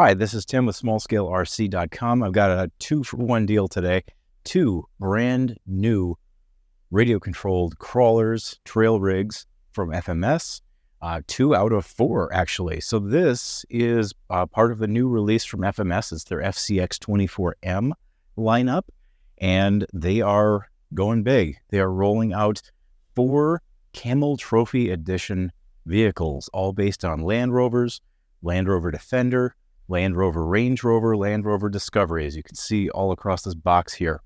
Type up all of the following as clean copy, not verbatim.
Hi, this is Tim with smallscalerc.com. I've got a 2-for-1 deal today. 2 brand new radio-controlled crawlers, trail rigs from FMS. 2 out of 4, actually. So this is part of the new release from FMS. It's their FCX24m lineup, and they are going big. They are rolling out 4 Camel Trophy Edition vehicles, all based on Land Rovers, Land Rover Defender, Land Rover Range Rover, Land Rover Discovery, as you can see all across this box here.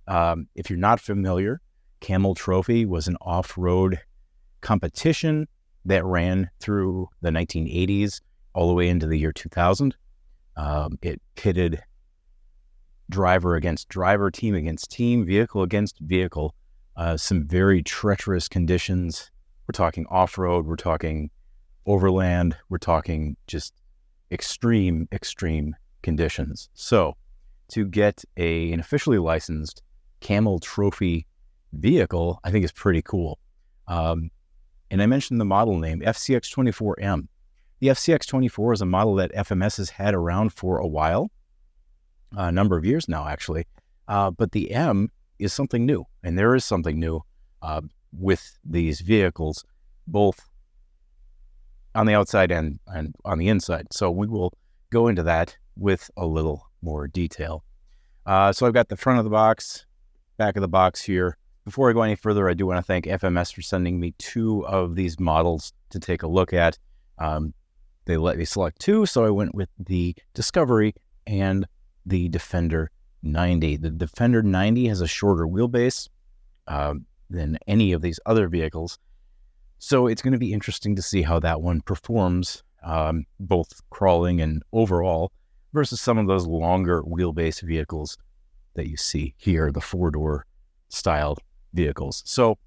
If you're not familiar, Camel Trophy was an off-road competition that ran through the 1980s all the way into the year 2000. It pitted driver against driver, team against team, vehicle against vehicle. Some very treacherous conditions. We're talking off-road, we're talking overland, we're talking just extreme conditions. So to get an officially licensed Camel Trophy vehicle, I think is pretty cool. And I mentioned the model name, FCX24m. The FCX24 is a model that FMS has had around for a while, a number of years now, actually. But the M is something new, and there is something new with these vehicles, both on the outside and on the inside. So we will go into that with a little more detail. So I've got the front of the box, back of the box here. Before I go any further, I do want to thank FMS for sending me 2 of these models to take a look at. They let me select 2, so I went with the Discovery and the Defender 90. The Defender 90 has a shorter wheelbase than any of these other vehicles. So it's going to be interesting to see how that one performs, both crawling and overall, versus some of those longer wheelbase vehicles that you see here, the 4-door styled vehicles. So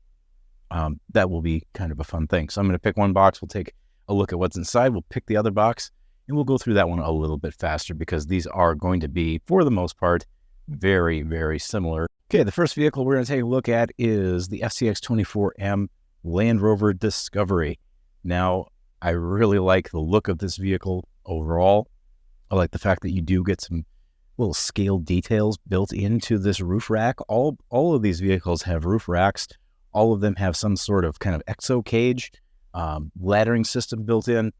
that will be kind of a fun thing. So I'm going to pick one box. We'll take a look at what's inside. We'll pick the other box, and we'll go through that one a little bit faster because these are going to be, for the most part, very, very similar. Okay, the first vehicle we're going to take a look at is the FCX24m Land Rover Discovery. Now, I really like the look of this vehicle overall. I like the fact that you do get some little scale details built into this roof rack. All of these vehicles have roof racks. All of them have some sort of kind of exo cage, laddering system built in.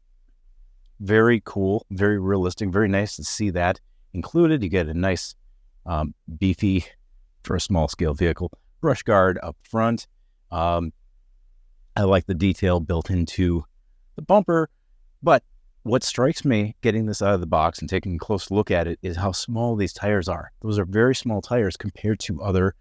Very cool, very realistic, very nice to see that included. You get a nice, beefy, for a small scale vehicle, brush guard up front. I like the detail built into the bumper, but what strikes me getting this out of the box and taking a close look at it is how small these tires are. Those are very small tires compared to other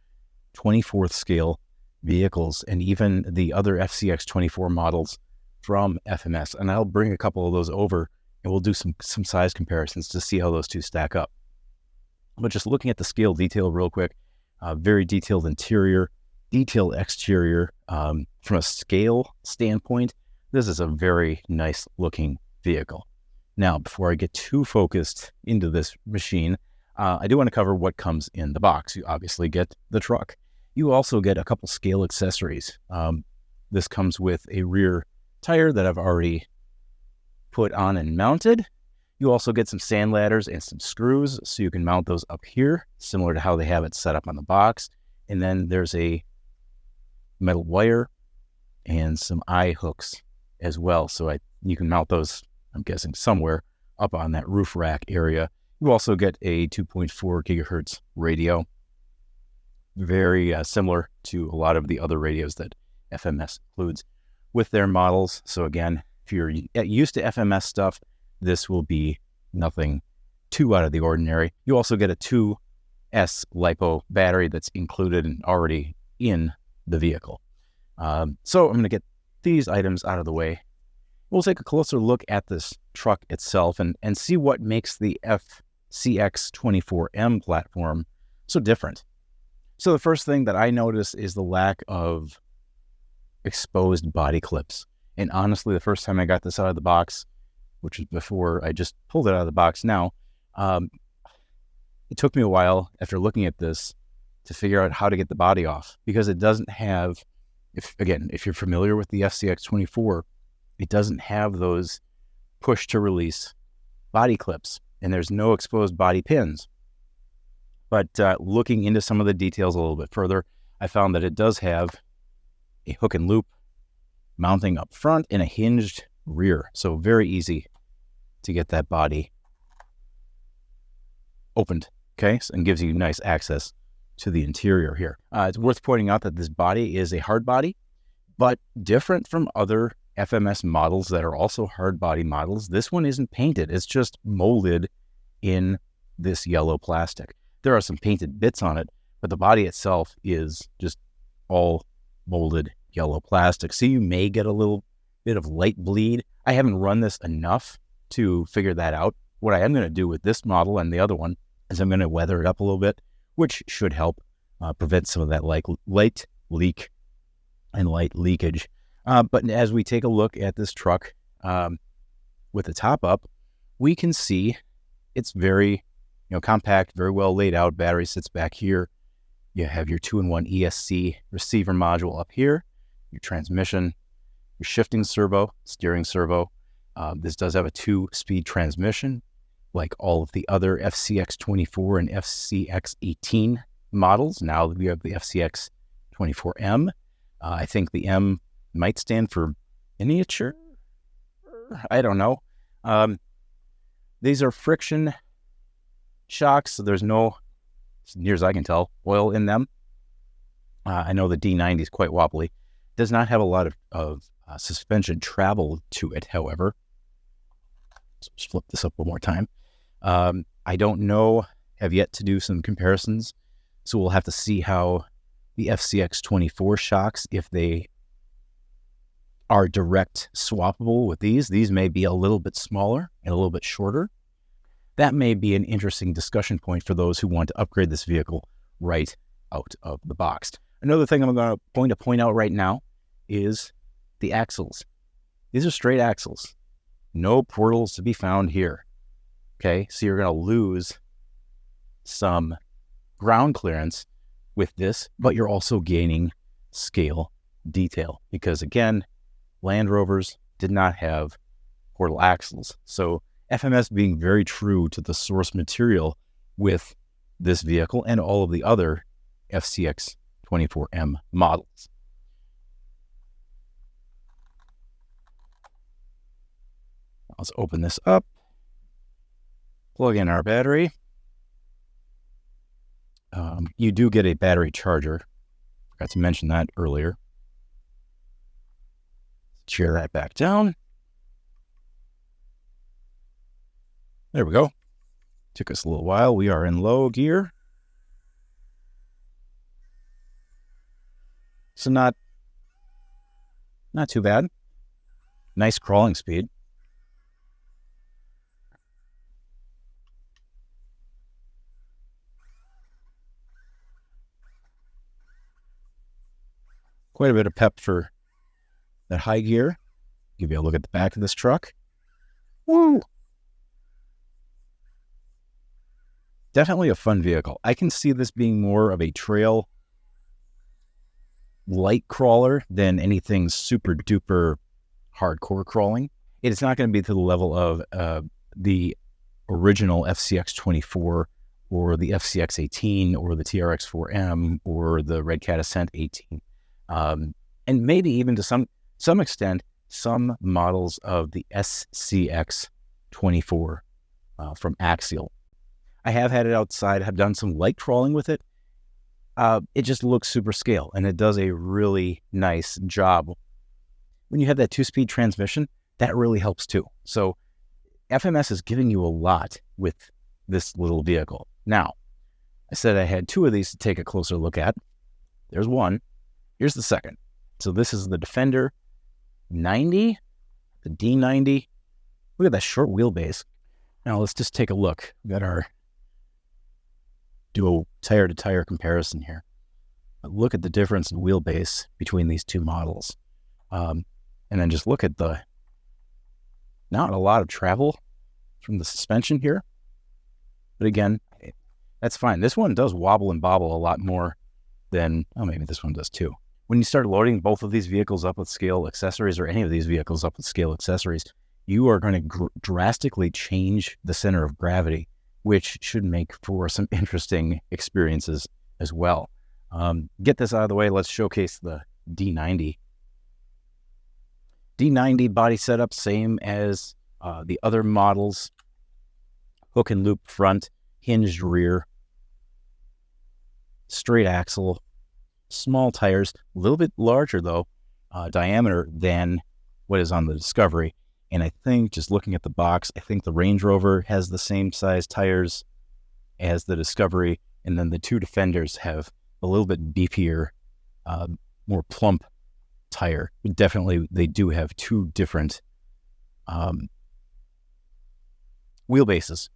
24th scale vehicles and even the other FCX24 models from FMS. And I'll bring a couple of those over and we'll do some size comparisons to see how those two stack up. But just looking at the scale detail real quick, very detailed interior, detailed exterior. From a scale standpoint, this is a very nice looking vehicle. Now, before I get too focused into this machine, I do want to cover what comes in the box. You obviously get the truck. You also get a couple scale accessories. This comes with a rear tire that I've already put on and mounted. You also get some sand ladders and some screws, so you can mount those up here, similar to how they have it set up on the box. And then there's a metal wire and some eye hooks as well. So you can mount those, I'm guessing, somewhere up on that roof rack area. You also get a 2.4 gigahertz radio, very similar to a lot of the other radios that FMS includes with their models. So again, if you're used to FMS stuff, this will be nothing too out of the ordinary. You also get a 2S LiPo battery that's included and already in the vehicle. So I'm going to get these items out of the way. We'll take a closer look at this truck itself and see what makes the FCX24m platform so different. So the first thing that I notice is the lack of exposed body clips. And honestly, the first time I got this out of the box, which was before I just pulled it out of the box now, it took me a while after looking at this to figure out how to get the body off, because it doesn't have, if you're familiar with the FCX24, it doesn't have those push to release body clips. and there's no exposed body pins. But looking into some of the details a little bit further, I found that it does have a hook and loop mounting up front and a hinged rear. So very easy to get that body opened, okay? And gives you nice access to the interior here. It's worth pointing out that this body is a hard body, but different from other FMS models that are also hard body models. This one isn't painted. It's just molded in this yellow plastic. There are some painted bits on it, but the body itself is just all molded yellow plastic. So you may get a little bit of light bleed. I haven't run this enough to figure that out. What I am going to do with this model and the other one is I'm going to weather it up a little bit, which should help prevent some of that light leak and light leakage. But as we take a look at this truck with the top up, we can see it's very compact, very well laid out. Battery sits back here. You have your 2-in-1 ESC receiver module up here, your transmission, your shifting servo, steering servo. This does have a 2-speed transmission, like all of the other FCX24 and FCX18 models. Now we have the FCX24m. I think the M might stand for miniature. I don't know. These are friction shocks, so there's no, as near as I can tell, oil in them. I know the D90 is quite wobbly. Does not have a lot of suspension travel to it, however. So let's flip this up one more time. I don't know, have yet to do some comparisons, so we'll have to see how the FCX24 shocks, if they are direct swappable with these. These may be a little bit smaller and a little bit shorter. That may be an interesting discussion point for those who want to upgrade this vehicle right out of the box. Another thing I'm going to point out right now is the axles. These are straight axles. No portals to be found here. Okay, so you're going to lose some ground clearance with this, but you're also gaining scale detail because, again, Land Rovers did not have portal axles. So FMS being very true to the source material with this vehicle and all of the other FCX24m models. Let's open this up, plug in our battery. You do get a battery charger. Forgot to mention that earlier. Shear that back down. There we go. Took us a little while. We are in low gear. So not too bad. Nice crawling speed. Quite a bit of pep for that high gear. Give you a look at the back of this truck. Woo! Definitely a fun vehicle. I can see this being more of a trail light crawler than anything super duper hardcore crawling. It's not going to be to the level of the original FCX24 or the FCX18 or the TRX4M or the Red Cat Ascent 18. And maybe even to some extent, some models of the SCX24 from Axial. I have had it outside, have done some light crawling with it. It just looks super scale, and it does a really nice job. When you have that 2-speed transmission, that really helps too. So FMS is giving you a lot with this little vehicle. Now, I said I had 2 of these to take a closer look at. There's one. Here's the second. So this is the Defender 90, the D90. Look at that short wheelbase. Now let's just take a look. We got our do a tire-to-tire comparison here. But look at the difference in wheelbase between these two models. And then just look at not a lot of travel from the suspension here. But again, that's fine. This one does wobble and bobble a lot more than, maybe this one does too. When you start loading both of these vehicles up with scale accessories, or any of these vehicles up with scale accessories, you are going to drastically change the center of gravity, which should make for some interesting experiences as well. Get this out of the way. Let's showcase the D90. D90 body setup, same as the other models. Hook and loop front, hinged rear, straight axle, small tires, a little bit larger though, diameter than what is on the Discovery. And I think, just looking at the box, I think the Range Rover has the same size tires as the Discovery, and then the two Defenders have a little bit beefier, more plump tire. Definitely, they do have two different wheelbases.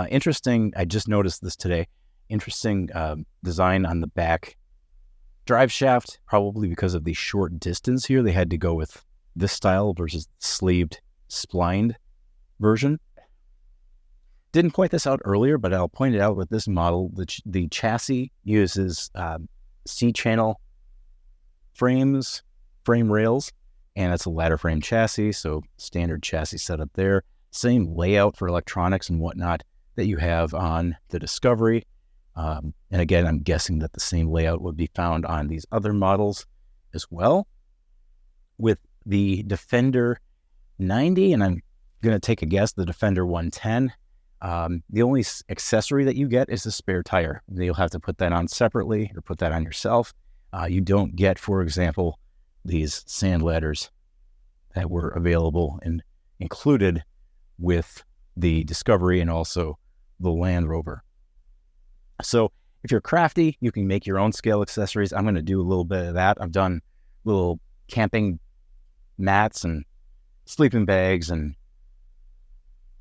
Interesting, I just noticed this today, interesting design on the back drive shaft, probably because of the short distance here. They had to go with this style versus the sleeved, splined version. Didn't point this out earlier, but I'll point it out with this model. The chassis uses C-channel frame rails, and it's a ladder frame chassis, so standard chassis setup there. Same layout for electronics and whatnot that you have on the Discovery. And again, I'm guessing that the same layout would be found on these other models as well. With the Defender 90, and I'm going to take a guess, the Defender 110, the only accessory that you get is a spare tire. You'll have to put that on separately or put that on yourself. You don't get, for example, these sand ladders that were available and included with the Discovery and also the Land Rover. So if you're crafty, you can make your own scale accessories. I'm going to do a little bit of that. I've done little camping mats and sleeping bags, and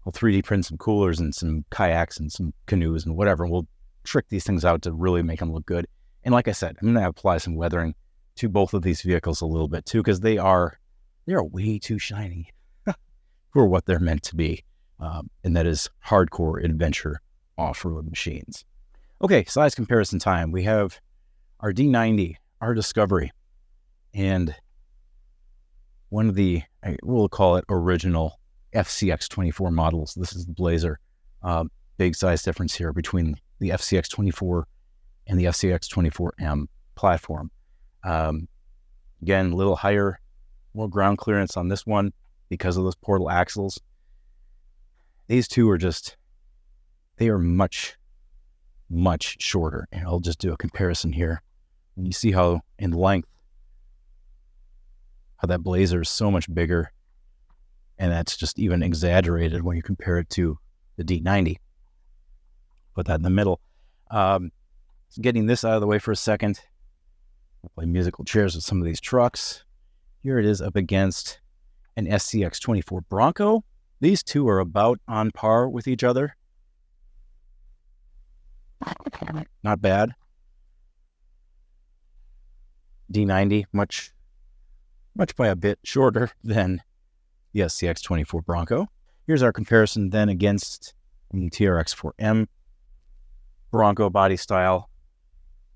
I'll 3D print some coolers and some kayaks and some canoes and whatever. We'll trick these things out to really make them look good. And like I said, I'm going to apply some weathering to both of these vehicles a little bit too, because they are way too shiny for what they're meant to be. And that is hardcore adventure off-road machines. Okay, size comparison time. We have our D90, our Discovery, and one of the, we'll call it original FCX24 models. This is the Blazer. Big size difference here between the FCX24 and the FCX24m platform. Again, a little higher, more ground clearance on this one because of those portal axles. These two are they are much, much shorter. And I'll just do a comparison here. You see how in length, how that Blazer is so much bigger. And that's just even exaggerated when you compare it to the D90. Put that in the middle. Getting this out of the way for a second. I'll play musical chairs with some of these trucks. Here it is up against an SCX24 Bronco. These two are about on par with each other. Not bad. D90, much by a bit shorter than the SCX24 Bronco. Here's our comparison then against the TRX4M Bronco body style.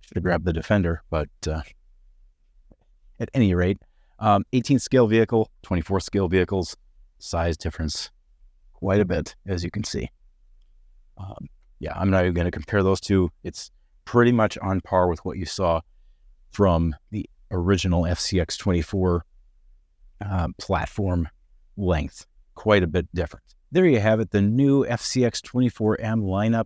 Should have grabbed the Defender, but at any rate, 18 scale vehicle, 24 scale vehicles, size difference quite a bit, as you can see. Yeah, I'm not even going to compare those two. It's pretty much on par with what you saw from the original FCX24 platform length. Quite a bit different. There you have it, the new FCX24m lineup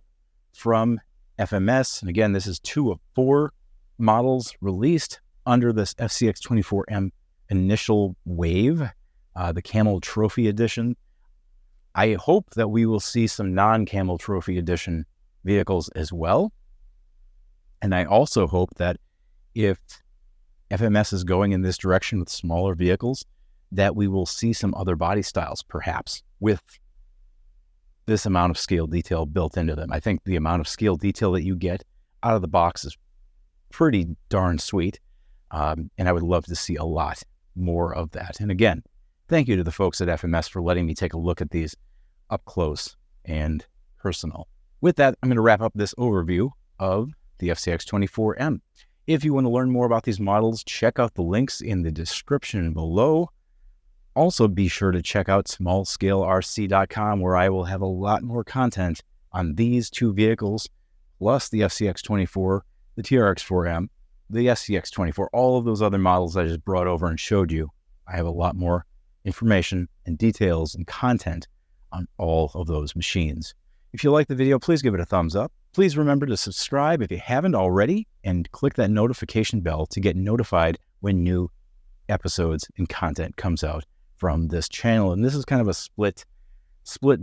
from FMS. And again, this is 2 of 4 models released under this FCX24m initial wave, the Camel Trophy Edition. I hope that we will see some non-Camel Trophy Edition vehicles as well. And I also hope that if FMS is going in this direction with smaller vehicles, that we will see some other body styles, perhaps, with this amount of scale detail built into them. I think the amount of scale detail that you get out of the box is pretty darn sweet. And I would love to see a lot more of that. And again, thank you to the folks at FMS for letting me take a look at these up close and personal. With that, I'm going to wrap up this overview of the FCX24m. If you want to learn more about these models, check out the links in the description below. Also, be sure to check out smallscalerc.com, where I will have a lot more content on these two vehicles, plus the FCX24, the TRX4M, the FCX24, all of those other models I just brought over and showed you. I have a lot more information and details and content on all of those machines. If you like the video, please give it a thumbs up. Please remember to subscribe if you haven't already, and click that notification bell to get notified when new episodes and content comes out from this channel. And this is kind of a split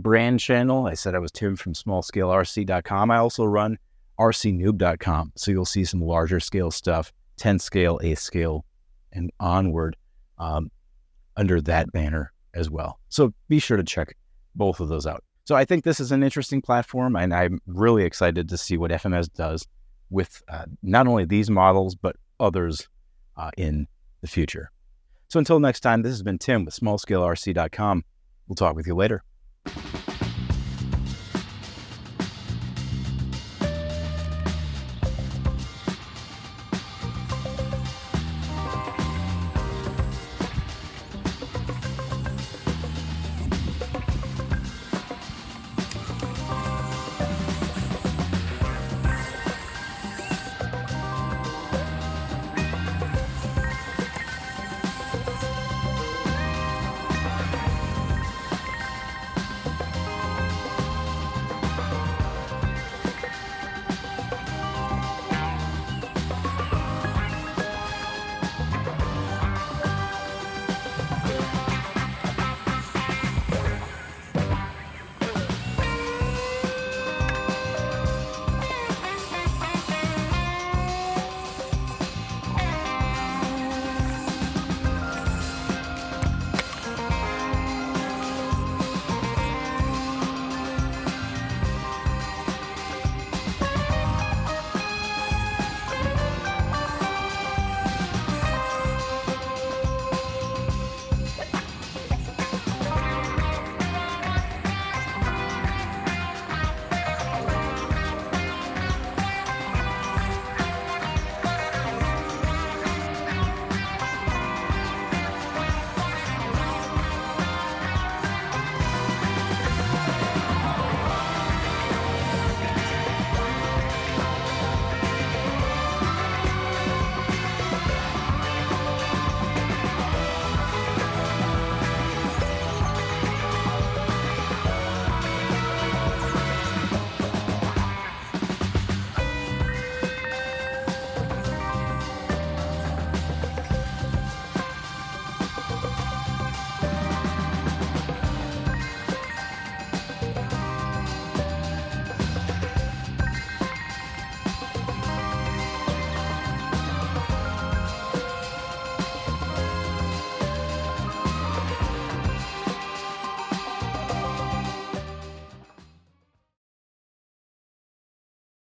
brand channel. I said I was Tim from smallscalerc.com. I also run rcnoob.com. So you'll see some larger scale stuff, 10 scale, 8 scale, and onward under that banner as well. So be sure to check both of those out. So I think this is an interesting platform, and I'm really excited to see what FMS does with not only these models, but others in the future. So until next time, this has been Tim with smallscalerc.com. We'll talk with you later.